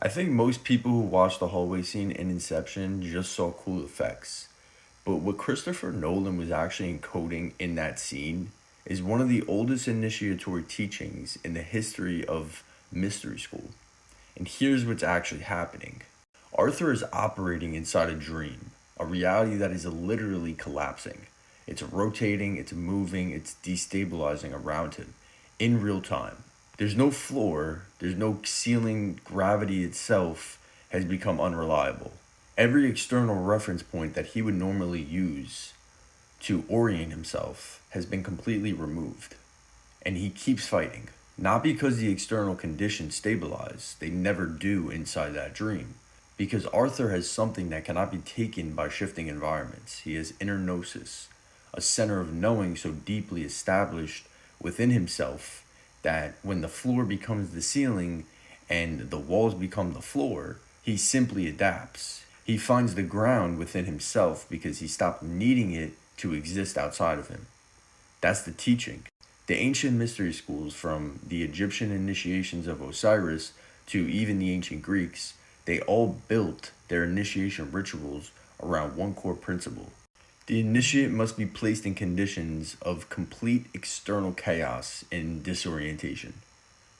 I think most people who watched the hallway scene in Inception just saw cool effects. But what Christopher Nolan was actually encoding in that scene is one of the oldest initiatory teachings in the history of mystery school. And here's what's actually happening. Arthur is operating inside a dream, a reality that is literally collapsing. It's rotating, it's moving, it's destabilizing around him in real time. There's no floor, there's no ceiling, gravity itself has become unreliable. Every external reference point that he would normally use to orient himself has been completely removed. And he keeps fighting. Not because the external conditions stabilize, they never do inside that dream. Because Arthur has something that cannot be taken by shifting environments. He has inner gnosis, a center of knowing so deeply established within himself that when the floor becomes the ceiling and the walls become the floor, he simply adapts. He finds the ground within himself because he stopped needing it to exist outside of him. That's the teaching. The ancient mystery schools, from the Egyptian initiations of Osiris to even the ancient Greeks, they all built their initiation rituals around one core principle. The initiate must be placed in conditions of complete external chaos and disorientation,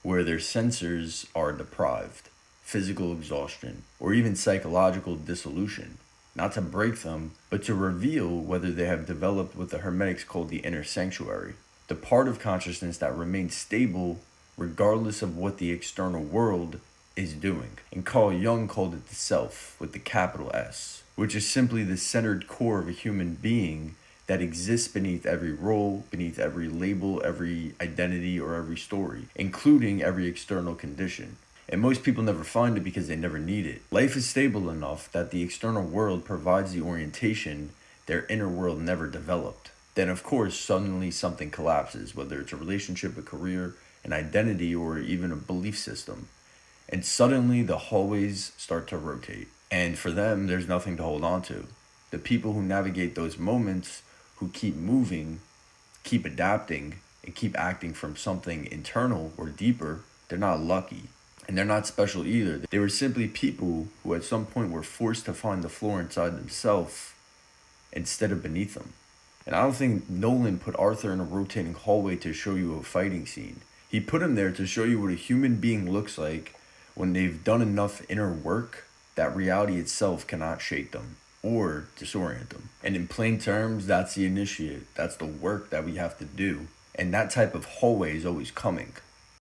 where their senses are deprived, physical exhaustion, or even psychological dissolution, not to break them, but to reveal whether they have developed what the Hermetics called the inner sanctuary, the part of consciousness that remains stable regardless of what the external world is doing. And Carl Jung called it the self with the capital S, which is simply the centered core of a human being that exists beneath every role, beneath every label, every identity, or every story, including every external condition. And most people never find it because they never need it. Life is stable enough that the external world provides the orientation their inner world never developed. Then, of course, suddenly something collapses, whether it's a relationship, a career, an identity, or even a belief system. And suddenly the hallways start to rotate. And for them, there's nothing to hold on to. The people who navigate those moments, who keep moving, keep adapting, and keep acting from something internal or deeper, they're not lucky. And they're not special either. They were simply people who at some point were forced to find the floor inside themselves instead of beneath them. And I don't think Nolan put Arthur in a rotating hallway to show you a fighting scene. He put him there to show you what a human being looks like when they've done enough inner work that reality itself cannot shake them or disorient them. And in plain terms, that's the initiate. That's the work that we have to do. And that type of hallway is always coming.